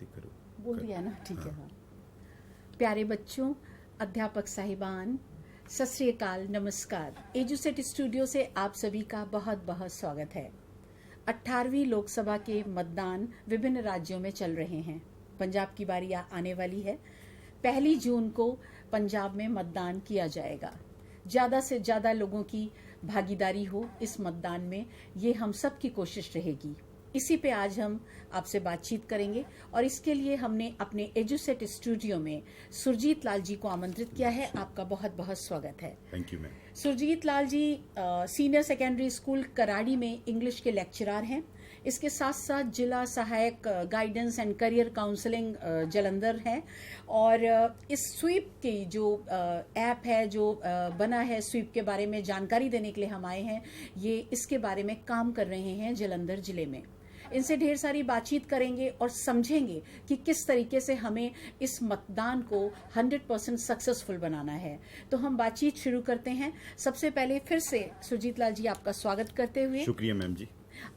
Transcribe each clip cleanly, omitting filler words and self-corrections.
बातें करो। बोल दिया ना, ठीक है। हाँ, प्यारे बच्चों, अध्यापक साहिबान, सत श्री अकाल, नमस्कार। एजुसेट स्टूडियो से आप सभी का बहुत बहुत स्वागत है। 18वीं लोकसभा के मतदान विभिन्न राज्यों में चल रहे हैं। पंजाब की बारी आने वाली है। 1 जून को पंजाब में मतदान किया जाएगा। ज़्यादा से ज़्यादा लोगों की भागीदारी हो इस मतदान में, ये हम सब की कोशिश रहेगी। इसी पे आज हम आपसे बातचीत करेंगे और इसके लिए हमने अपने एजुसेट स्टूडियो में सुरजीत लाल जी को आमंत्रित किया है। आपका बहुत बहुत स्वागत है। Thank you ma'am. Surjit Lal ji senior secondary school Karadi में इंग्लिश के लेक्चरर हैं। इसके साथ साथ जिला सहायक guidance and career counselling Jalandhar है। और इस स्वीप की जो ऐप है, जो बना है, स्वीप के बारे में जानकारी देने के लिए हम आए हैं। ये इसके बारे में काम कर रहे हैं जलंधर जिले में। इनसे ढेर सारी बातचीत करेंगे और समझेंगे कि किस तरीके से हमें इस मतदान को 100% सक्सेसफुल बनाना है। तो हम बातचीत शुरू करते हैं। सबसे पहले फिर से सुरजीत लाल जी आपका स्वागत करते हुए शुक्रिया मैम जी।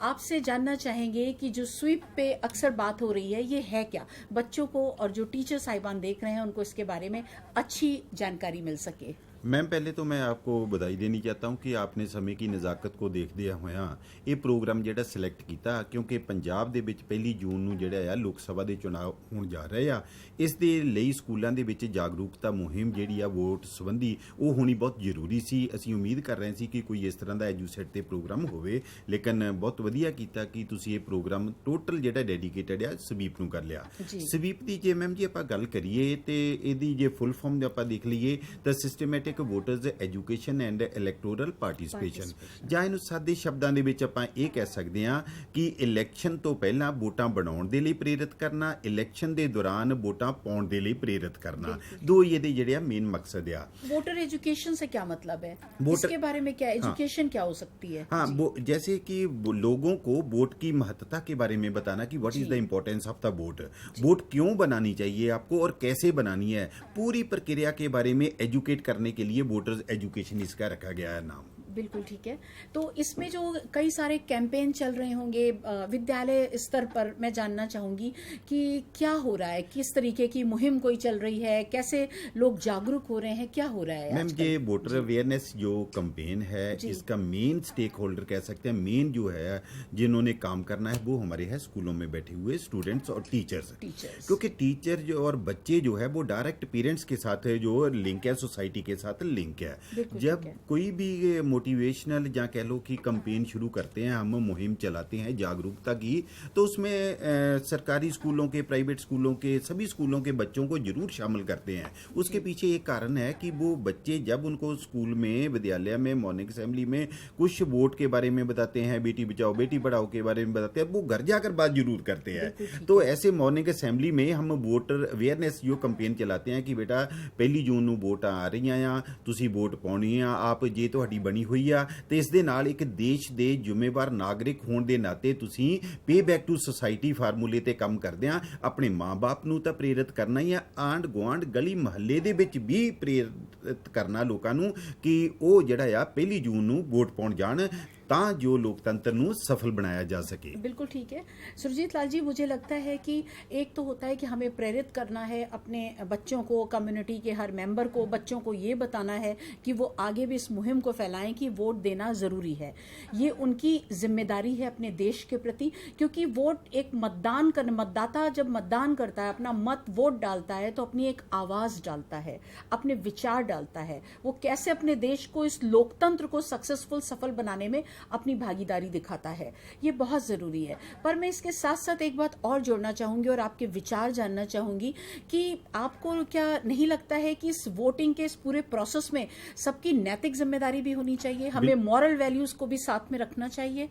आपसे जानना चाहेंगे कि जो स्वीप पे अक्सर बात हो रही है, ये है क्या? बच्चों को और जो टीचर साहिबान देख रहे हैं उनको इसके बारे में अच्छी जानकारी मिल सके। मैम, पहले तो मैं आपको बधाई देनी चाहता हूँ कि आपने समय की नज़ाकत को देखਦਿਆਂ ਹੋਇਆਂ ਇਹ ਪ੍ਰੋਗਰਾਮ ਜਿਹੜਾ ਸਿਲੈਕਟ ਕੀਤਾ, ਕਿਉਂਕਿ ਪੰਜਾਬ ਦੇ ਵਿੱਚ 1 ਜੂਨ ਨੂੰ ਜਿਹੜਾ ਆ ਲੋਕ ਸਭਾ ਦੇ ਚੋਣ ਹੋਣ ਜਾ ਰਹੇ ਆ। ਇਸ ਦੇ ਲਈ ਸਕੂਲਾਂ ਦੇ ਵਿੱਚ ਜਾਗਰੂਕਤਾ ਮੁਹਿੰਮ ਜਿਹੜੀ ਆ ਵੋਟ ਸੰਬੰਧੀ ਉਹ ਹੋਣੀ ਬਹੁਤ ਜ਼ਰੂਰੀ ਸੀ। ਅਸੀਂ ਉਮੀਦ ਕਰ ਰਹੇ ਸੀ ਕਿ ਕੋਈ ਇਸ ਤਰ੍ਹਾਂ ਦਾ ਐਜੂਸੈਟ ਤੇ ਪ੍ਰੋਗਰਾਮ ਹੋਵੇ, ਲੇਕਿਨ ਬਹੁਤ ਵਧੀਆ ਕੀਤਾ ਕਿ ਤੁਸੀਂ ਇਹ ਪ੍ਰੋਗਰਾਮ ਟੋਟਲ ਜਿਹੜਾ ਡੈਡੀਕੇਟਡ ਆ ਸਵੀਪ ਨੂੰ ਕਰ ਲਿਆ। ਸਵੀਪ ਦੀ ਜੇ ਮੈਮ ਜੀ ਆਪਾਂ ਗੱਲ ਕਰੀਏ ਤੇ ਇਹਦੀ ਜੇ ਫੁੱਲ ਫਾਰਮ ਜੇ ਆਪਾਂ ਦੇਖ ਲਈਏ ਤਾਂ systematic voters education and electoral participation, ਜਾਂ ਇਹਨੂੰ ਸਾਦੇ ਸ਼ਬਦਾਂ ਦੇ ਵਿੱਚ ਆਪਾਂ ਇਹ ਕਹਿ ਸਕਦੇ ਹਾਂ ਕਿ ਇਲੈਕਸ਼ਨ ਤੋਂ ਪਹਿਲਾਂ ਵੋਟਾਂ ਬਣਾਉਣ ਦੇ ਲਈ ਪ੍ਰੇਰਿਤ ਕਰਨਾ, ਇਲੈਕਸ਼ਨ ਦੇ ਦੌਰਾਨ ਵੋਟਾਂ ਪਾਉਣ ਦੇ ਲਈ ਪ੍ਰੇਰਿਤ करना। दो ये ਜਿਹੜੇ ਆ ਮੇਨ ਮਕਸਦ ਆ। वोटर एजुकेशन से क्या मतलब है? इसके बारे में क्या एजुकेशन क्या हो सकती है? हाँ, जैसे कि लोगों को वोट की महत्ता के बारे में बताना कि what is the importance of the vote, vote क्यों बनानी चाहिए आपको और कैसे बनानी है, पूरी प्रक्रिया के बारे में एजुकेट करने के लिए वोटर्स एजुकेशन इसका रखा गया है नाम। बिल्कुल ठीक है। तो इसमें जो कई सारे कैंपेन चल रहे होंगे विद्यालय स्तर पर, मैं जानना चाहूंगी कि क्या हो रहा है, किस तरीके की मुहिम कोई चल रही है, कैसे लोग जागरूक हो रहे हैं, क्या हो रहा है? मैम, ये वोटर अवेयरनेस जो कैंपेन है, इसका मेन स्टेक होल्डर कह सकते हैं, मेन जो है जिन्होंने काम करना है वो हमारे है स्कूलों में बैठे हुए स्टूडेंट्स और टीचर्स। क्योंकि टीचर जो और बच्चे जो है वो डायरेक्ट पेरेंट्स के साथ जो लिंक है, सोसाइटी के साथ लिंक है। जब कोई भी मोटिवेशनल या कह लो कि कैंपेन शुरू करते हैं, हम मुहिम चलाते हैं जागरूकता की, तो उसमें सरकारी स्कूलों के, प्राइवेट स्कूलों के, सभी स्कूलों के बच्चों को जरूर शामिल करते हैं। उसके पीछे एक कारण है कि वो बच्चे जब उनको स्कूल में, विद्यालय में, मॉर्निंग असेंबली में कुछ वोट के बारे में बताते हैं, बेटी बचाओ बेटी पढ़ाओ के बारे में बताते हैं, वो घर जाकर बात जरूर करते हैं। तो ऐसे मॉर्निंग असेंबली में हम वोटर अवेयरनेस जो कैंपेन चलाते हैं कि बेटा 1 जून ਨੂੰ ਵੋਟਾਂ ਆ ਰਹੀਆਂ ਆ, ਤੁਸੀਂ ਵੋਟ ਪਾਉਣੀ ਆ, ਆਪ ਜੇ ਤੁਹਾਡੀ ਬਣੀ ਹੋਈ ਆ ਤੇ ਇਸ ਦੇ ਨਾਲ ਇੱਕ ਦੇਸ਼ ਦੇ ਜ਼ਿੰਮੇਵਾਰ ਨਾਗਰਿਕ ਹੋਣ ਦੇ ਨਾਤੇ ਤੁਸੀਂ ਪੇ ਬੈਕ ਟੂ ਸੋਸਾਇਟੀ ਫਾਰਮੂਲੇ ਤੇ ਕੰਮ ਕਰਦੇ ਆ। ਆਪਣੇ ਮਾਂ-ਬਾਪ ਨੂੰ ਤਾਂ ਪ੍ਰੇਰਿਤ ਕਰਨਾ ਹੀ ਆ, ਆਂਢ ਗੁਆਂਢ ਗਲੀ ਮਹੱਲੇ ਦੇ ਵਿੱਚ ਵੀ ਪ੍ਰੇਰਿਤ ਕਰਨਾ ਲੋਕਾਂ ਨੂੰ ਕਿ ਉਹ ਜਿਹੜਾ ਆ 1 ਜੂਨ ਨੂੰ ਵੋਟ ਪਾਉਣ ਜਾਣ, जो लोकतंत्र ਨੂੰ सफल बनाया जा सके। बिल्कुल ठीक है सुरजीत लाल जी, मुझे लगता है कि एक तो होता है कि हमें प्रेरित करना है अपने बच्चों को, कम्युनिटी के हर मेंबर को, बच्चों को ये बताना है कि वो आगे भी इस मुहिम को फैलाएं कि वोट देना ज़रूरी है। ये उनकी जिम्मेदारी है अपने देश के प्रति, क्योंकि वोट एक मतदाता जब मतदान करता है, अपना मत वोट डालता है, तो अपनी एक आवाज़ डालता है, अपने विचार डालता है। वो कैसे अपने देश को, इस लोकतंत्र को सक्सेसफुल, सफल बनाने में अपनी भागीदारी दिखाता है। ये बहुत जरूरी है। पर मैं इसके साथ साथ एक बात और जोड़ना चाहूंगी और आपके विचार जानना चाहूंगी कि आपको क्या नहीं लगता है कि इस वोटिंग के इस पूरे प्रोसेस में सबकी नैतिक जिम्मेदारी भी होनी चाहिए, हमें मॉरल वैल्यूज को भी साथ में रखना चाहिए?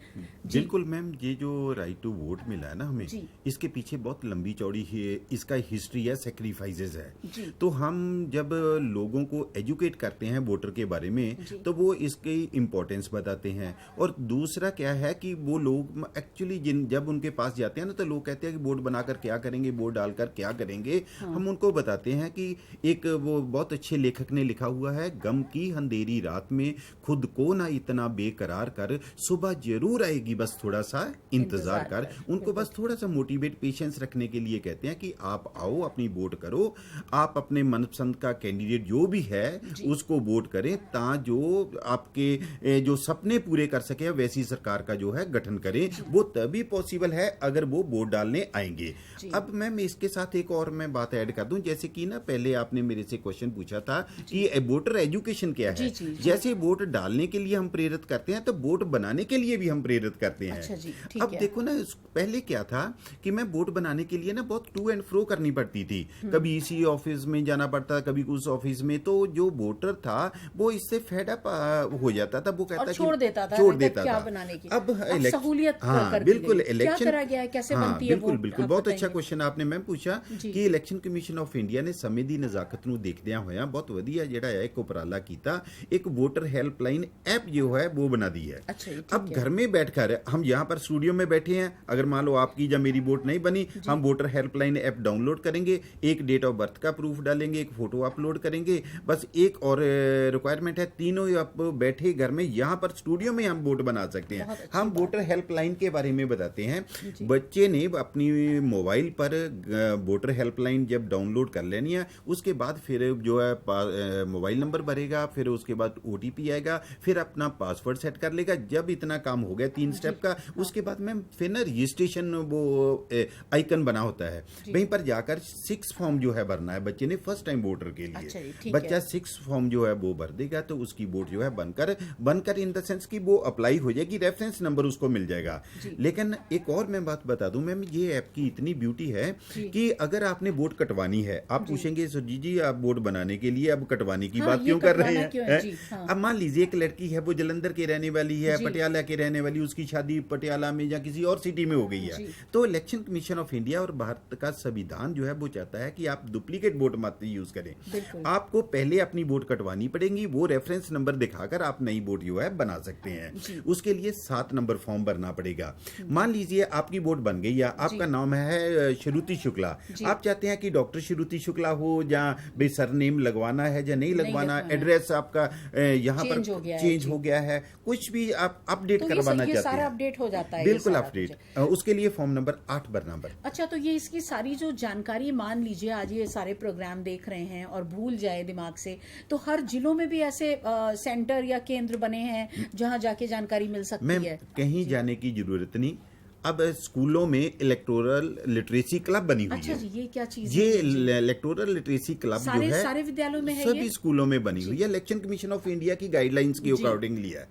बिल्कुल मैम, ये जो राइट टू वोट मिला है ना हमें, इसके पीछे बहुत लंबी चौड़ी इसका हिस्ट्री है, सेक्रीफाइसेस है। तो हम जब लोगों को एजुकेट करते हैं वोटर के बारे में, तो वो इसकी इम्पोर्टेंस बताते हैं, और दूसरा क्या है कि वो लोग एक्चुअली जब उनके पास जाते हैं ना तो लोग कहते हैं कि बोर्ड बनाकर क्या करेंगे, बोर्ड डालकर क्या करेंगे। हम उनको बताते हैं कि एक वो बहुत अच्छे लेखक ने लिखा हुआ है, गम की अंधेरी रात में खुद को ना इतना बेकरार कर, सुबह जरूर आएगी बस थोड़ा सा इंतजार कर। उनको बस थोड़ा सा मोटिवेट, पेशेंस रखने के लिए कहते हैं कि आप आओ, अपनी वोट करो, आप अपने मनपसंद का कैंडिडेट जो भी है उसको वोट करें, ता जो आपके जो सपने पूरे कर सके वैसी सरकार का जो है गठन करें। वो तभी पॉसिबल है अगर वो वोट डालने आएंगे। अब मैं इसके साथ एक और मैं बात ऐड कर दूं, जैसे कि ना पहले आपने मेरे से क्वेश्चन पूछा था कि वोटर एजुकेशन क्या है। जैसे वोट डालने के लिए हम प्रेरित करते हैं तो वोट बनाने के लिए भी हम प्रेरित करते हैं। अच्छा जी, अब देखो ना, पहले क्या था कि मैं वोट बनाने के लिए ना बहुत टू एंड फ्रो करनी पड़ती थी, कभी इसी ऑफिस में जाना पड़ता, कभी उस ऑफिस में। तो जो वोटर था वो इससे फेड अप हो जाता था, वो कहता छोड़ देता था क्या बनाने की। अब सहूलियत कर बिल्कुल दी गई। क्या करा गया है, कैसे बनती है बिल्कुल बिल्कुल बहुत अच्छा क्वेश्चन आपने मैम पूछा कि इलेक्शन कमीशन ऑफ इंडिया ने समय ਦੀ ਨਜ਼ਾਕਤ ਨੂੰ ਦੇਖਦਿਆਂ ਹੋਇਆ ਬਹੁਤ ਵਧੀਆ ਜਿਹੜਾ है एक उपराला कीता, एक वोटर हेल्पलाइन ऐप जो है वो बना दी है। अब घर में बैठकर हम यहाँ पर स्टूडियो में बैठे हैं, अगर मान लो आपकी या मेरी वोट नहीं बनी, हम वोटर हेल्पलाइन ऐप डाउनलोड करेंगे, एक डेट ऑफ बर्थ का प्रूफ डालेंगे, एक फोटो अपलोड करेंगे, बस एक और रिक्वायरमेंट है, तीनों आप बैठे घर में यहाँ पर स्टूडियो में हम वोट बना सकते हैं। हम वोटर हेल्पलाइन के बारे में बताते हैं। बच्चे ने अपनी मोबाइल पर वोटर हेल्पलाइन जब डाउनलोड कर लेनी है, उसके बाद फिर जो है मोबाइल नंबर भरेगा, फिर उसके बाद ओटीपी आएगा, फिर अपना पासवर्ड सेट कर लेगा। जब इतना काम हो गया 3 स्टेप का, उसके बाद में फिर ना रजिस्ट्रेशन वो आइकन बना होता है, वहीं पर जाकर 6 फॉर्म जो है भरना है बच्चे ने फर्स्ट टाइम वोटर के लिए। बच्चा 6 फॉर्म जो है वो भर देगा तो उसकी वोट जो है बनकर इन द सेंस की वो अप्लाई हो जाएगी, रेफरेंस नंबर उसको मिल जाएगा। लेकिन एक और मैं बात बता दूं मैम, ये ऐप की इतनी ब्यूटी है कि अगर आपने वोट कटवानी है, आप पूछेंगे सुरजीत जी आप वोट बनाने के लिए अब कटवाने की बात क्यों कर रहे हैं। अब मान लीजिए एक लड़की है, वो जलंधर के रहने वाली है, पटियाला के रहने वाली, उसकी शादी पटियाला में या किसी और सिटी में हो गई है, तो इलेक्शन कमीशन ऑफ इंडिया और भारत का संविधान जो है वो चाहता है कि आप डुप्लीकेट वोट मत यूज करें। आपको पहले अपनी वोट कटवानी पड़ेगी, वो रेफरेंस नंबर दिखाकर आप नई वोट जो है बना सकते हैं। उसके लिए 7 नंबर फॉर्म भरना पड़ेगा। मान लीजिए आपकी वोट बन गई है, आपका नाम है श्रुति शुक्ला, आप चाहते हैं कि डॉक्टर श्रुति शुक्ला हो, या भाई सरनेम लगवाना है या नहीं लगवाना, एड्रेस आपका यहाँ पर चेंज हो गया है, कुछ भी आप अपडेट करवाना चाहते हैं, सारा अपडेट हो जाता है। बिल्कुल अपडेट। उसके लिए फॉर्म नंबर 8 भरना पड़ेगा। अच्छा, तो ये इसकी सारी जो जानकारी, मान लीजिए आज ये सारे प्रोग्राम देख रहे हैं और भूल जाए दिमाग से, तो हर जिलों में भी ऐसे सेंटर या केंद्र बने हैं जहां जाके जानकारी मिल सकती है? कहीं जाने की जरूरत नहीं। अब स्कूलों में इलेक्टोरल लिटरेसी क्लब बनी हुई है। अच्छा जी, ये क्या चीज है? ये इलेक्टोरल लिटरेसी क्लब जो है सारे विद्यालयों में है, सभी स्कूलों में बनी हुई है। इलेक्शन कमीशन ऑफ इंडिया की गाइडलाइंस के अकॉर्डिंगली है।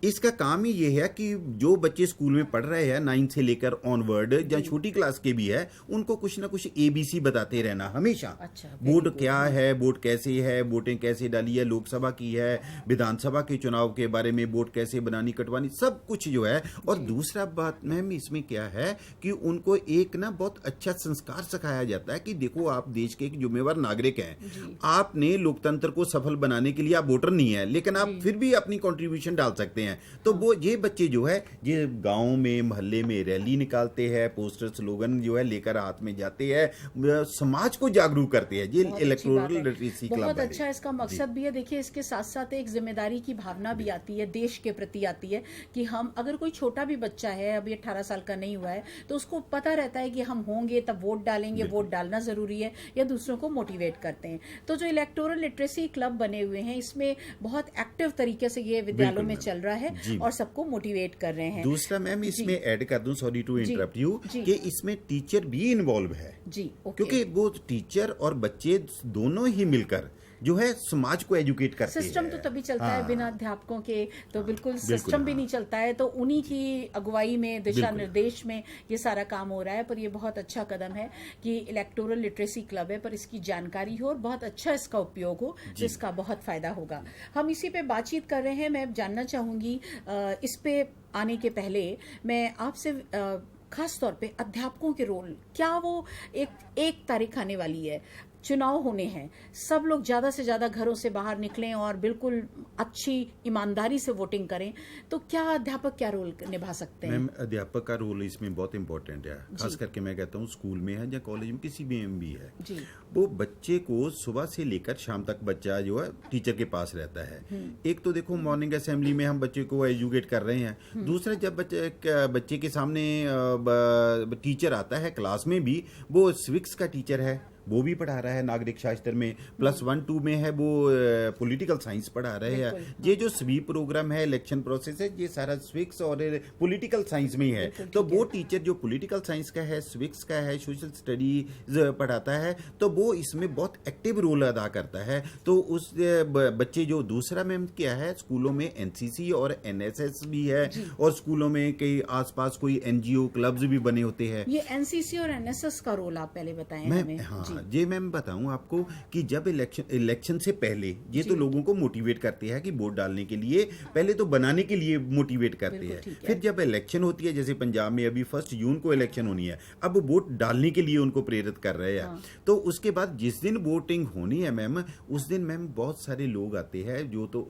इसका काम ही ये है कि जो बच्चे स्कूल में पढ़ रहे हैं 9 से लेकर ऑनवर्ड, या छोटी क्लास के भी है, उनको कुछ ना कुछ ABC बताते रहना हमेशा। वोट क्या है, वोट कैसे है, वोटें कैसे डाली है, लोकसभा की है, विधानसभा के चुनाव के बारे में वोट कैसे बनानी कटवानी, सब कुछ जो है। और दूसरा बात मैम इसमें क्या है कि उनको एक ना बहुत अच्छा संस्कार सिखाया जाता है कि देखो आप देश के एक जिम्मेवार नागरिक हैं, आपने लोकतंत्र को सफल बनाने के लिए आप वोटर नहीं है, लेकिन आप फिर भी अपनी कंट्रीब्यूशन डाल सकते हैं। तो वो ये बच्चे जो है ये गांव में मोहल्ले में रैली निकालते हैं, पोस्टर स्लोगन जो है लेकर हाथ में जाते हैं, समाज को जागरूक करते हैं। ये इलेक्टोरल लिटरेसी क्लब बहुत अच्छा इसका मकसद भी है। देखिए इसके साथ साथ एक जिम्मेदारी की भावना भी आती है, देश के प्रति आती है कि हम, अगर कोई छोटा भी बच्चा है, अभी 18 साल का नहीं हुआ है, तो उसको पता रहता है कि हम होंगे तब वोट डालेंगे, वोट डालना जरूरी है, या दूसरों को मोटिवेट करते हैं। तो जो इलेक्टोरल लिटरेसी क्लब बने हुए हैं, इसमें बहुत एक्टिव तरीके से ये विद्यालयों में चल रहा है और सबको मोटिवेट कर रहे हैं। दूसरा मैम इसमें ऐड कर दूं, सॉरी टू इंटरप्ट यू, कि इसमें टीचर भी इन्वॉल्व है जी, क्योंकि वो टीचर और बच्चे दोनों ही मिलकर जो है समाज को एजुकेट करते हैं। सिस्टम तो तभी चलता है, बिना अध्यापकों के तो बिल्कुल सिस्टम भी नहीं चलता है। तो उन्हीं की अगुवाई में, दिशा निर्देश में ये सारा काम हो रहा है। पर ये बहुत अच्छा कदम है कि इलेक्टोरल लिटरेसी क्लब है, पर इसकी जानकारी हो और बहुत अच्छा इसका उपयोग हो, जिसका बहुत फायदा होगा। हम इसी पे बातचीत कर रहे हैं। मैं जानना चाहूंगी, इस पे आने के पहले मैं आपसे खास तौर पे अध्यापकों के रोल, क्या वो एक तारीख आने वाली है, चुनाव होने हैं, सब लोग ज्यादा से ज्यादा घरों से बाहर निकलें और बिल्कुल अच्छी ईमानदारी से वोटिंग करें, तो क्या अध्यापक क्या रोल निभा सकते हैं? मैम, अध्यापक का रोल इसमें बहुत इंपॉर्टेंट है, खास करके मैं कहता हूँ स्कूल में है या कॉलेज में किसी भी है जी। वो बच्चे को सुबह से लेकर शाम तक बच्चा जो है टीचर के पास रहता है। एक तो देखो मॉर्निंग असेंबली में हम बच्चे को एजुकेट कर रहे हैं, दूसरा जब बच्चे के सामने टीचर आता है क्लास में भी, वो सिविक्स का टीचर है, वो भी पढ़ा रहा है नागरिक शास्त्र में, प्लस 1-2 में है वो पॉलिटिकल साइंस पढ़ा रहे हैं। ये जो स्वीप प्रोग्राम है, इलेक्शन प्रोसेस है, ये सारा स्विक्स और पॉलिटिकल साइंस में ही है। तो वो टीचर जो पॉलिटिकल साइंस का है, स्विक्स का है, सोशल स्टडीज पढ़ाता है, तो वो इसमें बहुत एक्टिव रोल अदा करता है। तो उस बच्चे जो दूसरा मैम क्या है, स्कूलों में एनसीसी और एनएसएस भी है, और स्कूलों में कई आसपास कोई एनजीओ क्लब्स भी बने होते हैं। ये एनसीसी और एनएसएस का रोल आप पहले बताएं हमें। हाँ, ये मैं बताऊं आपको कि जब इलेक्शन से पहले ये तो लोगों को मोटिवेट करते हैं कि वोट डालने के लिए, पहले तो बनाने के लिए मोटिवेट करते हैं, फिर जब इलेक्शन होती है, जैसे पंजाब में अभी 1 जून को इलेक्शन होनी है, अब वोट डालने के लिए उनको प्रेरित कर रहे हैं। तो उसके बाद जिस दिन वोटिंग होनी है मैम, उस दिन मैम बहुत सारे लोग आते हैं जो तो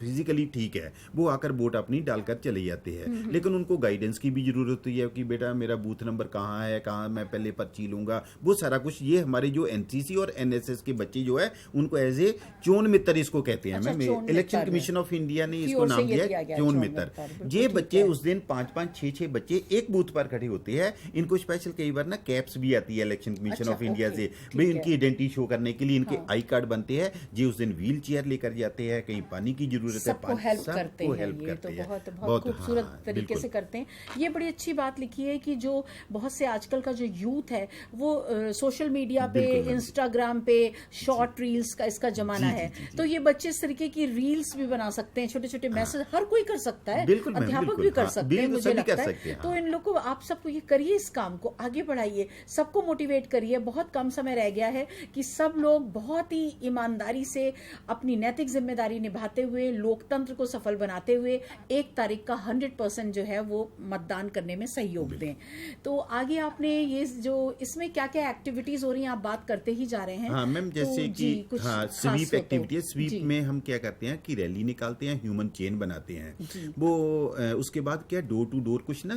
फिजिकली ठीक है, वो आकर वोट अपनी डालकर चले जाते हैं, लेकिन उनको गाइडेंस की भी जरूरत होती है कि बेटा मेरा बूथ नंबर कहाँ है, कहाँ मैं पहले पर्ची लूंगा, वो सारा कुछ। ये हमारे जो एनसीसी और एनएसएस के बच्चे जो है उनको एज ए चोन मित्र इसको कहते हैं। Ma'am, election commission of India ने इसको नाम दिया है चोन मित्र। ये बच्चे उस दिन 5-5, 6-6 बच्चे एक बूथ पर खड़े होते हैं। इनको स्पेशल कई बार ना कैप्स भी आती है इलेक्शन कमीशन ऑफ इंडिया से, भाई इनकी आइडेंटिटी शो करने के लिए इनके आई कार्ड बनते हैं। ये उस दिन व्हील चेयर लेकर जाते हैं, कहीं पानी की जरूरत है, सबको हेल्प करते हैं। बहुत खूबसूरत तरीके से करते हैं। ये बड़ी अच्छी बात लिखी है कि जो बहुत से आजकल का जो यूथ है वो सोशल मीडिया पे, इंस्टाग्राम पे शॉर्ट रील्स का इसका जमाना है। तो ये बच्चे इस तरीके की रील्स भी बना सकते हैं, छोटे छोटे मैसेज हर कोई कर सकता है, अध्यापक भी कर सकते हैं, मुझे लगता है। तो इन लोग को, आप सबको ये करिए, इस काम को आगे बढ़ाइए, सबको मोटिवेट करिए। बहुत कम समय रह गया है कि सब लोग बहुत ही ईमानदारी से अपनी नैतिक जिम्मेदारी निभाते हुए, लोकतंत्र को सफल बनाते हुए 1 तारीख का 100% जो है वो मतदान करने में सहयोग दें। तो आगे आपने ये जो इसमें क्या क्या एक्टिविटीज हो रही हैं आप बात करते ही जा रहे हैं। हाँ मैम, जैसे कि हाँ स्वीप एक्टिविटी, स्वीप में हम क्या करते हैं कि रैली निकालते हैं, ह्यूमन चेन बनाते हैं। वो उसके बाद क्या डोर टू डोर कुछ ना,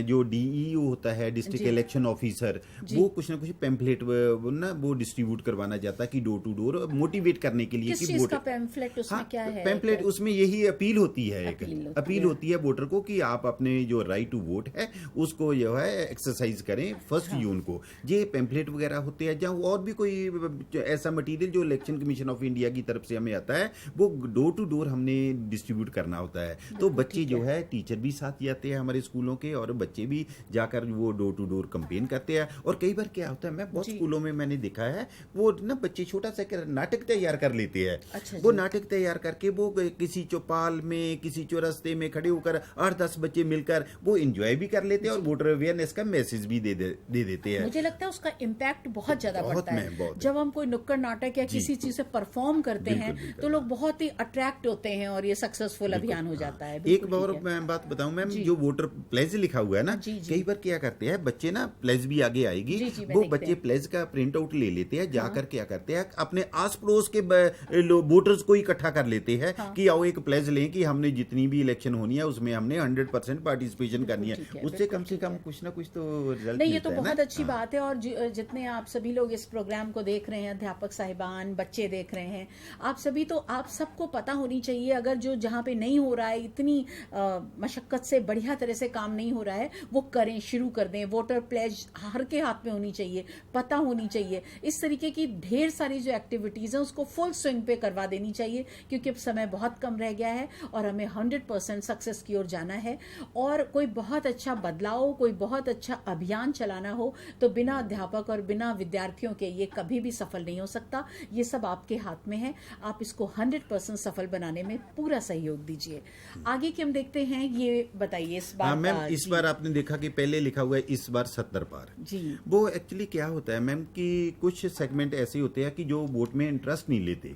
जो डीईओ होता है, डिस्ट्रिक्ट इलेक्शन ऑफिसर, वो कुछ ना कुछ पैम्फलेट ना वो डिस्ट्रीब्यूट करवाना चाहता है कि डोर टू डोर मोटिवेट करने के लिए कि वोट। पैम्फलेट उसमें क्या है? पैम्फलेट उसमें यही अपील होती है, एक अपील होती है वोटर को कि आप अपने जो राइट टू वोट है उसको जो है एक्सरसाइज करें 1 जून को। ये पैम्फलेट वगैरह होते हैं, जहाँ और भी कोई ऐसा मटेरियल जो इलेक्शन कमीशन ऑफ इंडिया की तरफ से हमें आता है, वो डोर टू डोर हमने डिस्ट्रीब्यूट करना होता है। तो बच्चे जो है, टीचर भी साथ जाते हैं हमारे स्कूलों के, और बच्चे भी जाकर वो डोर टू डोर कैंपेन करते हैं। और कई बार क्या होता है, मैं बहुत स्कूलों में मैंने देखा है, वो ना बच्चे छोटा सा नाटक तैयार कर लेते हैं। वो नाटक तैयार करके वो किसी चौपाल में, किसी चौरस्ते में खड़े होकर 8-10 बच्चे मिलकर वो एंजॉय भी कर लेते हैं और वोटर अवेयरनेस का मैसेज भी दे देते हैं। मुझे लगता है उसका इम्पैक्ट बहुत ज्यादा बढ़ता है। जब हम कोई नुक्कड़ नाटक या किसी चीज से परफॉर्म करते हैं तो लोग बहुत ही अट्रैक्ट होते हैं और ये सक्सेसफुल अभियान हो जाता है। एक और मैं बात बताऊं मैम, जो वोटर प्लेज लिखा हुआ है ना, कई बार क्या करते हैं बच्चे ना, प्लेज भी आगे आएगी, वो बच्चे प्लेज का प्रिंट आउट ले लेते हैं, जाकर क्या करते हैं अपने आस पड़ोस के वोटर्स को इकट्ठा कर लेते हैं कि आओ एक प्लेज लें कि हमने जितनी भी इलेक्शन होनी है उसमें हमने 100% पार्टिसिपेशन करनी है। उससे कम से कम कुछ ना कुछ तो रिजल्ट नहीं, ये तो बहुत अच्छी बात है। और जितने आप सभी लोग इस प्रोग्राम को देख रहे हैं, अध्यापक साहिबान, बच्चे देख रहे हैं, आप सभी, तो आप सबको पता होनी चाहिए, अगर जो जहाँ पे नहीं हो रहा है, इतनी मशक्कत से बढ़िया तरह से काम नहीं हो रहा है, वो करें, शुरू कर दें। वोटर प्लेज हर के हाथ में होनी चाहिए, पता होनी चाहिए। इस तरीके की ढेर सारी जो एक्टिविटीज है उसको फुल स्विंग पे करवा देनी चाहिए, क्योंकि अब समय बहुत कम रह गया है और हमें 100% सक्सेस की ओर जाना है। और कोई बहुत अच्छा बदलाव, कोई बहुत अच्छा अभियान चलाना हो तो बिना अध्यापक और बिना विद्यार्थियों के ये कभी भी सफल नहीं हो सकता। ये सब आपके हाथ में है, आप इसको 100% सफल बनाने में पूरा सहयोग दीजिए। आगे की हम देखते हैं, ये बताइए इस बार। मैम, इस बार आपने देखा कि पहले लिखा हुआ है इस बार 70 पार जी। वो एक्चुअली क्या होता है मैम कि कुछ सेगमेंट ऐसे होते हैं कि जो वोट में इंटरेस्ट नहीं लेते,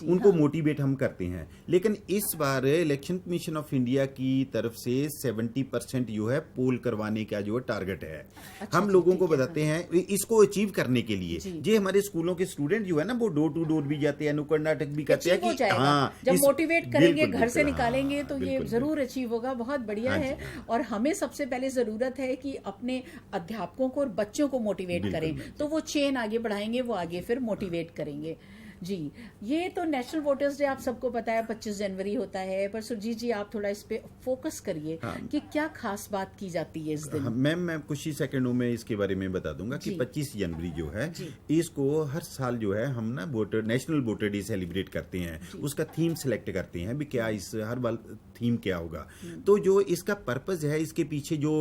उनको मोटिवेट हम करते हैं। लेकिन इस बार इलेक्शन कमीशन ऑफ इंडिया की तरफ से 70% जो है पोल करवाने का जो टारगेट है, हम लोगों को बताते हैं। इसको अचीव करने के लिए जे हमारे स्कूलों के स्टूडेंट जो है ना वो डोर टू डोर भी जाते हैं, नुक्कड़ नाटक भी करते हैं कि हाँ, जब मोटिवेट करेंगे, घर से हाँ, निकालेंगे तो ये जरूर अचीव होगा। बहुत बढ़िया है। और हमें सबसे पहले जरूरत है कि अपने अध्यापकों को और बच्चों को मोटिवेट करें, तो वो चेन आगे बढ़ाएंगे, वो आगे फिर मोटिवेट करेंगे। जी, ये तो नेशनल वोटर्स डे आप सबको पता है 25 जनवरी होता है, पर सुरजीत जी आप थोड़ा इस पे फोकस करिए कि क्या खास बात की जाती है इस दिन। मैम मैं कुछ ही सेकंडों में इसके बारे में बता दूंगा कि 25 जनवरी जो है इसको हर साल जो है हम ना नेशनल वोटर डे सेलिब्रेट करते हैं। उसका थीम सेलेक्ट करते हैं भी क्या इस हर बार थीम क्या होगा। तो जो इसका पर्पस है, इसके पीछे जो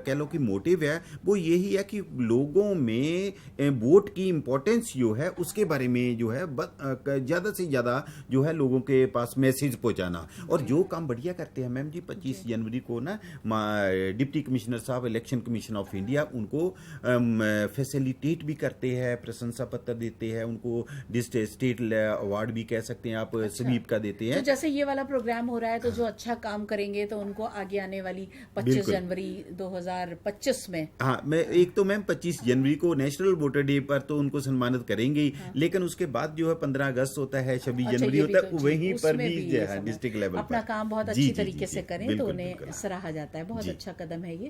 कह लो कि मोटिव है वो यही है कि लोगों में वोट की इम्पोर्टेंस जो है उसके बारे में जो है ज्यादा से ज्यादा जो है लोगों के पास मैसेज पहुंचाना। और जो काम बढ़िया करते हैं मैम जी 25 जनवरी को ना डिप्टी कमिश्नर साहब इलेक्शन कमीशन ऑफ इंडिया उनको फैसिलिटेट भी करते हैं, प्रशंसा पत्र देते हैं उनको, स्टेट अवार्ड भी कह सकते हैं आप, स्वीप का देते हैं। तो जैसे ये वाला प्रोग्राम हो रहा है तो जो अच्छा काम करेंगे तो उनको आगे आने वाली 25 जनवरी 2025 में, हाँ मैं एक तो मैम 25 जनवरी को नेशनल वोटर डे पर तो उनको सम्मानित करेंगे ही, लेकिन उसके बाद जो है 15 अगस्त होता है, 26 जनवरी होता है, वहीं पर भी डिस्ट्रिक्ट लेवल अपना काम बहुत अच्छी तरीके से करें तो उन्हें सराहा जाता है। बहुत अच्छा कदम है ये।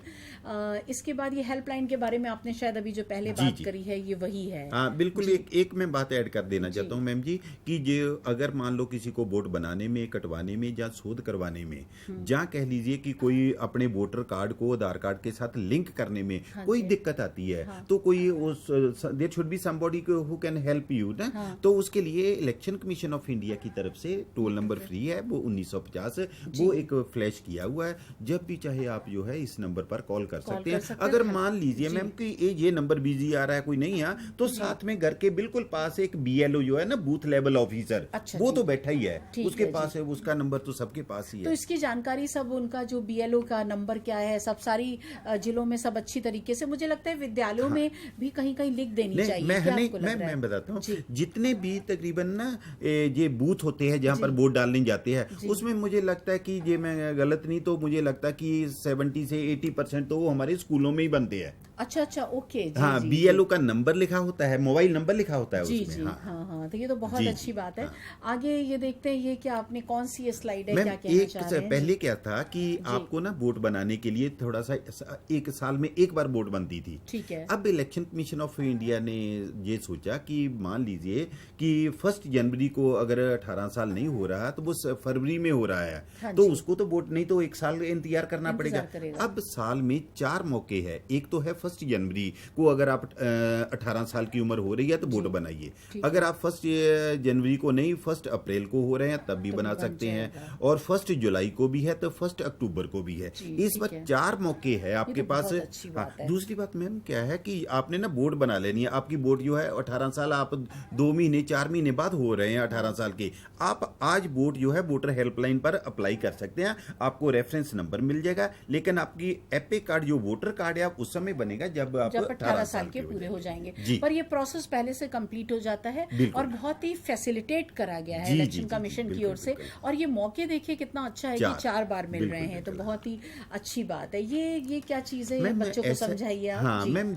इसके बाद ये हेल्पलाइन के बारे में आपने शायद अभी जो पहले बात करी है ये वही है। हाँ बिल्कुल। एक मैं बात ऐड कर देना चाहता हूँ मैम जी कि जो अगर मान लो किसी को वोट बनाने में, कटवाने में या शोध करवाने में, जहाँ कह लीजिए कि कोई अपने वोटर कार्ड को आधार कार्ड के साथ लिंक करने में कोई दिक्कत आती है तो कोई there should be somebody who can help you ना। तो उसके लिए इलेक्शन कमीशन ऑफ इंडिया की तरफ से टोल नंबर फ्री है, वो 1950 वो एक फ्लैश किया हुआ है। जब भी चाहे आप जो है इस नंबर पर कॉल कर सकते हैं। अगर मान लीजिए मैम कि ये नंबर बिजी आ रहा है, कोई नहीं आ, तो साथ में घर के बिल्कुल पास एक BLO जो है ना बूथ लेवल ऑफिसर, वो तो बैठा ही है, उसके पास है, उसका नंबर तो सबके पास ही है। तो इसकी जानकारी सब उनका जो BLO का नंबर क्या है सब सारी जिलों में सब अच्छी तरीके से, मुझे लगता है विद्यालयों में भी कहीं कहीं लिख देनी चाहिए। मैं बताता हूँ जितने भी तकरीबन ना ये बूथ होते हैं जहाँ पर वोट डालने जाते हैं उसमें मुझे लगता है कि ये मैं गलत नहीं तो मुझे लगता है कि 70 से 80% तो वो हमारे स्कूलों में ही बनते हैं। अच्छा ओके। हाँ BLO का नंबर लिखा होता है, मोबाइल नंबर लिखा होता है उसमें। हाँ तो ये तो बहुत अच्छी बात है। आगे ये देखते हैं ये क्या आपने कौन सी स्लाइड है, क्या कहना चाह रहे हैं? पहले क्या था कि आपको ना वोट बनाने के लिए थोड़ा सा एक साल में एक बार वोट बनती थी। ठीक है। अब इलेक्शन कमीशन ऑफ इंडिया ने ये सोचा कि मान लीजिए कि 1 जनवरी को अगर 18 साल नहीं हो रहा तो वो फरवरी में हो रहा है, तो उसको तो वोट नहीं तो एक साल इंतजार करना पड़ेगा। अब साल में 4 मौके है। एक तो है 1 जनवरी को अगर आप 18 साल की उम्र हो रही है तो वोट बनाइए। अगर आप 1 जनवरी को नहीं 1 अप्रैल को हो रहे हैं तब भी बना सकते हैं, और 1 जुलाई को भी है तो 1 अक्टूबर को भी है। इस बार 4 मौके है आपके पास। दूसरी बात मैम क्या है कि आपने ना वोट बना लेनी है। आपकी वोट जो है 18 साल आप 2 महीने 4 महीने बाद हो रहे हैं 18 साल के, आप आज वोट जो है वोटर हेल्पलाइन पर अप्लाई कर सकते हैं। आपको रेफरेंस नंबर मिल जाएगा, लेकिन आपकी एपे कार्ड जो वोटर कार्ड है आप उस समय बनेगा जब आप 18 साल के पूरे हो जाएंगे। पर ये प्रोसेस पहले से कंप्लीट हो जाता है और बहुत ही फैसिलिटेट करा गया है इलेक्शन कमीशन की ओर से। और ये मौके देखिए कितना अच्छा है कि 4 बार मिल रहे हैं, तो बहुत ही अच्छी बात है। ये क्या चीज है, बच्चों को समझाइए आप। हाँ मैम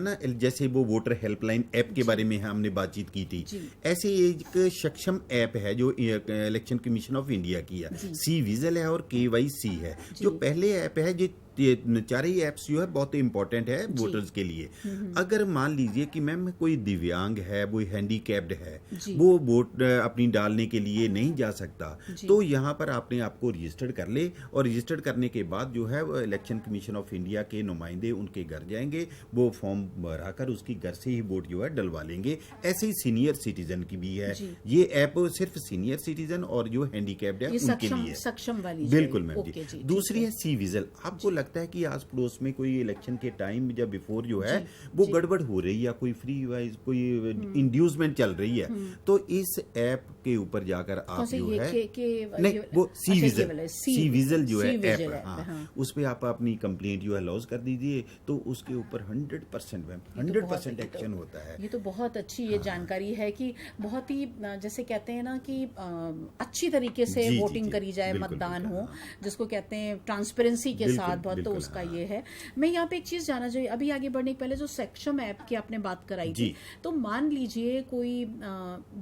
ना जैसे वो वोटर हेल्पलाइन ऐप के बारे में हमने बातचीत की थी, ऐसे एक सक्षम ऐप है जो इलेक्शन कमीशन ऑफ इंडिया की है, C-Vigil है और KYC है। जो पहले ऐप है ये 4 ही ऐप्स जो है बहुत इंपॉर्टेंट है वोटर्स के लिए। अगर मान लीजिए कि मैम कोई दिव्यांग है, वो हैंडीकैप्ड है, वो वोट अपनी डालने के लिए नहीं जा सकता, तो यहाँ पर आपने आपको रजिस्टर्ड कर ले, और रजिस्टर्ड करने के बाद जो है वो इलेक्शन कमीशन ऑफ इंडिया के नुमाइंदे उनके घर जाएंगे, वो फॉर्म भराकर उसकी घर से ही वोट जो है डलवा लेंगे। ऐसे ही सीनियर सिटीजन की भी है ये ऐप, सिर्फ सीनियर सिटीजन और जो हैंडीकैप्ड है उनके लिए सक्षम वाली। बिल्कुल मैम जी। दूसरी है C-Vigil। आपको लगता है कि आस पड़ोस में कोई इलेक्शन के टाइम या बिफोर जो है वो गड़बड़ हो रही है, कोई फ्री वाइज कोई इंड्यूसमेंट चल रही है, तो इस ऐप के ऊपर जाकर आप जो है नहीं वो C-Vigil जो है ऐप, हाँ उस पे आप अपनी कंप्लेंट जो है लॉज कर दीजिए, तो उसके ऊपर 100% मैम 100% एक्शन होता है। ये तो बहुत अच्छी ये जानकारी है कि बहुत ही जैसे कहते हैं ना कि अच्छी तरीके से वोटिंग करी जाए, मतदान हो जिसको कहते हैं ट्रांसपेरेंसी के साथ, तो उसका ये है। मैं यहाँ पे एक चीज जानना चाहिए, अभी आगे बढ़ने के पहले जो सक्षम ऐप की आपने बात कराई थी, तो मान लीजिए कोई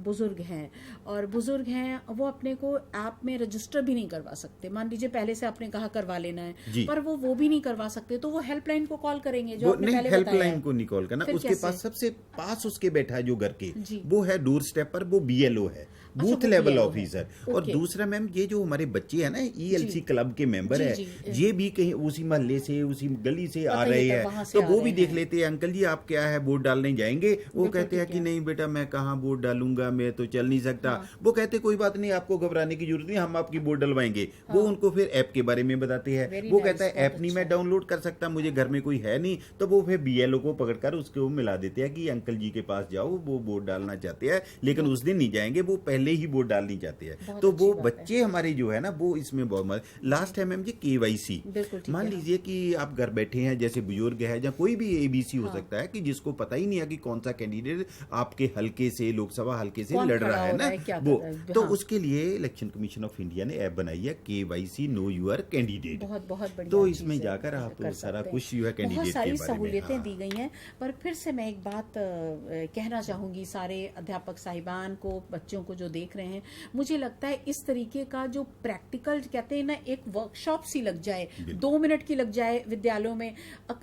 बुजुर्ग हैं और बुजुर्ग हैं वो अपने को ऐप में रजिस्टर भी नहीं करवा सकते, मान लीजिए पहले से आपने कहा करवा लेना है, पर वो भी नहीं करवा सकते, तो वो हेल्पलाइन को कॉल करेंगे जो आपने पहले बताया। हेल्पलाइन को नहीं कॉल करना, उसके पास सबसे पास उसके बैठा है जो घर के, वो है डोर स्टेप पर, वो BLO है, बूथ लेवल ऑफिसर। और दूसरा मैम, ये जो हमारे बच्चे हैं ना ELC क्लब के मेंबर है, ये भी कहीं उसी मोहल्ले से उसी गली से आ रहे हैं, तो वो भी देख लेते हैं, अंकल जी आप क्या है वोट डालने जाएंगे, वो कहते हैं कि नहीं बेटा मैं कहाँ वोट डालूंगा, मैं तो चल नहीं सकता। वो कहते कोई बात नहीं, आपको घबराने की जरूरत नहीं, हम आपकी वोट डलवाएंगे। वो उनको फिर ऐप के बारे में बताते हैं, वो कहता है ऐप नहीं मैं डाउनलोड कर सकता, मुझे घर में कोई है नहीं, तो वो फिर BLO को पकड़कर उसको मिला देते हैं कि अंकल जी के पास जाओ, वो वोट डालना चाहते हैं, लेकिन उस दिन नहीं जाएंगे, वो पहले ही वोट डालनी चाहते हैं। तो वो बच्चे हमारे जो है ना, वो इसमें बहुत मदद। लास्ट है मैम जी KYC। मान लीजिए कि आप घर बैठे हैं, जैसे बुजुर्ग है या कोई भी ABC हो सकता है, कि जिसको पता ही नहीं है कि कौन सा कैंडिडेट आपके हल्के से, लोकसभा हल्के से लड़ रहा है ना, वो तो उसके लिए इलेक्शन कमीशन ऑफ इंडिया ने ऐप बनाई है KYC नो यूर कैंडिडेट। बहुत बढ़िया। तो इसमें जाकर आप सारा कुछ जो है कैंडिडेट के बारे में, सहूलियतें दी गई हैं। पर फिर से मैं एक बात कहना चाहूंगी सारे अध्यापक साहिबान को, बच्चों को जो देख रहे हैं, मुझे लगता है इस तरीके का जो प्रैक्टिकल कहते हैं ना, एक वर्कशॉप सी लग जाए, 2 मिनट की लग जाए विद्यालयों में,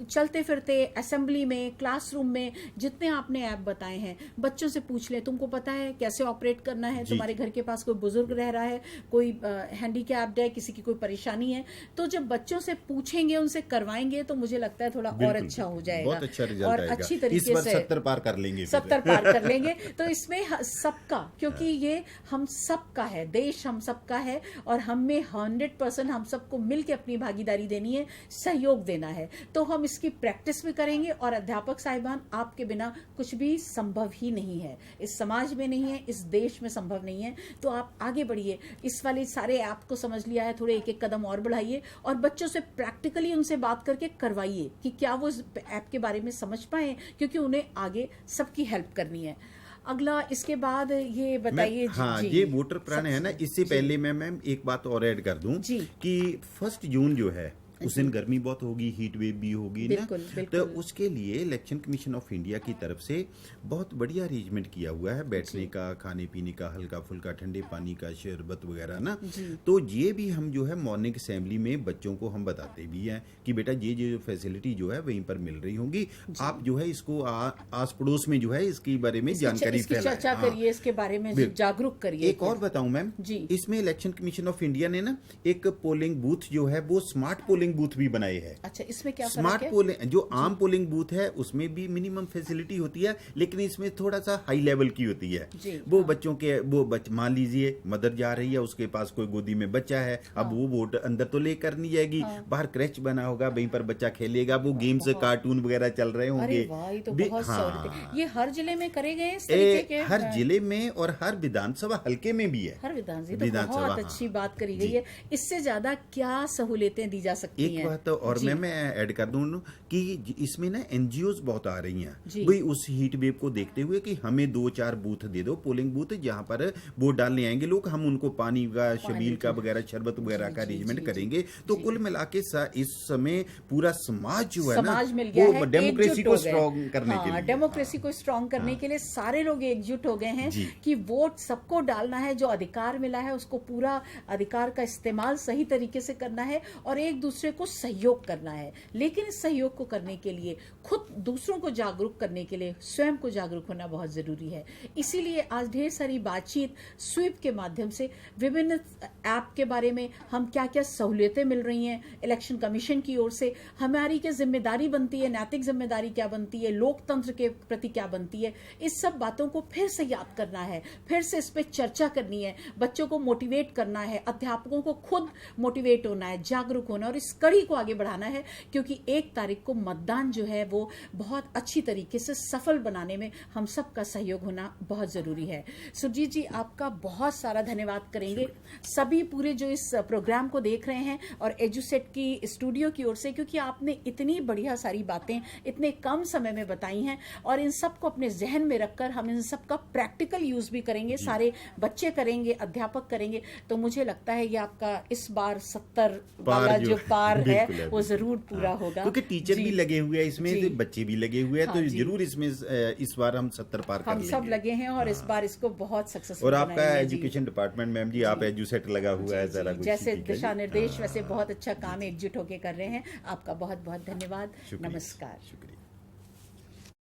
चलते फिरते असेंबली में, क्लासरूम में, जितने आपने ऐप बताए हैं, बच्चों से पूछ ले तुमको पता है कैसे ऑपरेट करना है, तुम्हारे घर के पास कोई बुजुर्ग रह रहा है, कोई हैंडीकैप्ड है, किसी की कोई परेशानी है, तो जब बच्चों से पूछेंगे, उनसे करवाएंगे, तो मुझे लगता है थोड़ा और अच्छा हो जाएगा, बहुत अच्छा रिजल्ट और आएगा। अच्छी तरीके से 70 पार कर लेंगे, 70 पार कर लेंगे। तो इसमें सबका, क्योंकि ये हम सबका है, देश हम सबका है, और हमें 100% हम सबको मिलकर अपनी भागीदारी देनी है, सहयोग देना है। तो हम इसकी प्रैक्टिस भी करेंगे, और अध्यापक साहिबान आपके बिना कुछ भी संभव ही नहीं है, इस समाज में नहीं है, इस देश में संभव नहीं है। तो आप आगे बढ़िए, इस वाले सारे ऐप को समझ लिया है, थोड़े एक एक कदम और बढ़ाइए, और बच्चों से प्रैक्टिकली उनसे बात करके करवाइए कि क्या वो इस ऐप के बारे में समझ पाए, क्योंकि उन्हें आगे सबकी हेल्प करनी है। अगला इसके बाद ये बताइए। हाँ, ये वोटर प्राण है ना, इससे पहले मैं मैम एक बात और ऐड कर दूं कि 1 जून जो है उस दिन गर्मी बहुत होगी, हीट वेव भी होगी ना, तो उसके लिए इलेक्शन कमीशन ऑफ इंडिया की तरफ से बहुत बढ़िया अरेंजमेंट किया हुआ है, बैठने का, खाने पीने का, हल्का फुल्का ठंडे पानी का शरबत वगैरह ना। तो ये भी हम जो है मॉर्निंग असेंबली में बच्चों को हम बताते भी हैं कि बेटा ये फैसिलिटी जो है वहीं पर मिल रही होंगी, आप जो है इसको आस पड़ोस में जो है इसके बारे में जानकारी फैलाएं, चर्चा करिए, इसके बारे में जागरूक करिए। एक और बताऊं मैम, इसमें इलेक्शन कमीशन ऑफ इंडिया ने ना एक पोलिंग बूथ जो है वो स्मार्ट पोलिंग बूथ भी बनाए हैं। अच्छा, इसमें क्या स्मार्ट पोलिंग, जो आम पोलिंग बूथ है उसमें भी मिनिमम फैसिलिटी होती है, लेकिन इसमें थोड़ा सा हाई लेवल की होती है। वो बच्चों के, मान लीजिए मदर जा रही है, उसके पास कोई गोदी में बच्चा है, अब वो वोट अंदर तो लेकर नहीं जाएगी, बाहर क्रैच बना होगा, वहीं पर बच्चा खेलेगा, वो गेम्स कार्टून वगैरह चल रहे होंगे। ये हर जिले में करे गए इस तरीके के? हर जिले में और हर विधानसभा हल्के में भी है। हर विधानसभा, बहुत अच्छी बात करी गई है। इससे ज्यादा क्या सहूलियतें दी जा सकती हैं? तो और मैं ऐड कर दूं कि इसमें ना NGOs बहुत आ रही हैं भाई, उस हीट वेव को देखते हुए कि हमें 2-4 बूथ दे दो, पोलिंग बूथ, जहां पर वोट डालने आएंगे लोग, हम उनको पानी का, शबील का वगैरह, शरबत वगैरह का अरेंजमेंट करेंगे। तो कुल मिला के इस समय पूरा समाज जो है ना, वो डेमोक्रेसी को स्ट्रॉन्ग करने के लिए, डेमोक्रेसी को स्ट्रॉन्ग करने के लिए सारे लोग एकजुट हो गए हैं कि वोट सबको डालना है, जो अधिकार मिला है उसको पूरा अधिकार का इस्तेमाल सही तरीके से करना है, और एक दूसरे को सहयोग करना है। लेकिन इस सहयोग को करने के लिए, खुद दूसरों को जागरूक करने के लिए, स्वयं को जागरूक होना बहुत जरूरी है। इसीलिए आज ढेर सारी बातचीत स्वीप के माध्यम से, विभिन्न ऐप के बारे में, हम क्या क्या सहूलियतें मिल रही हैं इलेक्शन कमीशन की ओर से, हमारी क्या जिम्मेदारी बनती है, नैतिक जिम्मेदारी क्या बनती है, लोकतंत्र के प्रति क्या बनती है, इस सब बातों को फिर से याद करना है, फिर से इस पे चर्चा करनी है, बच्चों को मोटिवेट करना है, अध्यापकों को खुद मोटिवेट होना है, जागरूक होना, और इस कड़ी को आगे बढ़ाना है, क्योंकि 1 तारीख को मतदान जो है वो बहुत अच्छी तरीके से सफल बनाने में हम सबका सहयोग होना बहुत जरूरी है। सुरजीत जी, आपका बहुत सारा धन्यवाद करेंगे सभी पूरे जो इस प्रोग्राम को देख रहे हैं, और एजुसेट की स्टूडियो की ओर से, क्योंकि आपने इतनी बढ़िया सारी बातें इतने कम समय में बताई हैं, और इन सबको अपने जहन में रखकर हम इन सबका प्रैक्टिकल यूज भी करेंगे, सारे बच्चे करेंगे, अध्यापक करेंगे। तो मुझे लगता है ये आपका इस बार 70 वाला जो पार पार है बिल्कुल वो जरूर पूरा होगा, क्योंकि टीचर भी लगे हुए हैं इसमें, जी। बच्चे भी लगे हुए हैं, हाँ तो जी। जरूर इसमें इस बार हम 70 पार कर हम लेंगे। सब लगे हैं और इस बार इसको बहुत सक्सेसफुल और आपका बनाएंगे जी। एजुकेशन डिपार्टमेंट मैम जी, आप एजुसेट लगा हुआ है, जरा कुछ जैसे ठीक है जी। दिशा निर्देश वैसे बहुत अच्छा काम एकजुट होके कर रहे हैं। आपका बहुत बहुत धन्यवाद। शुक्रिया, नमस्कार। शुक्रिया।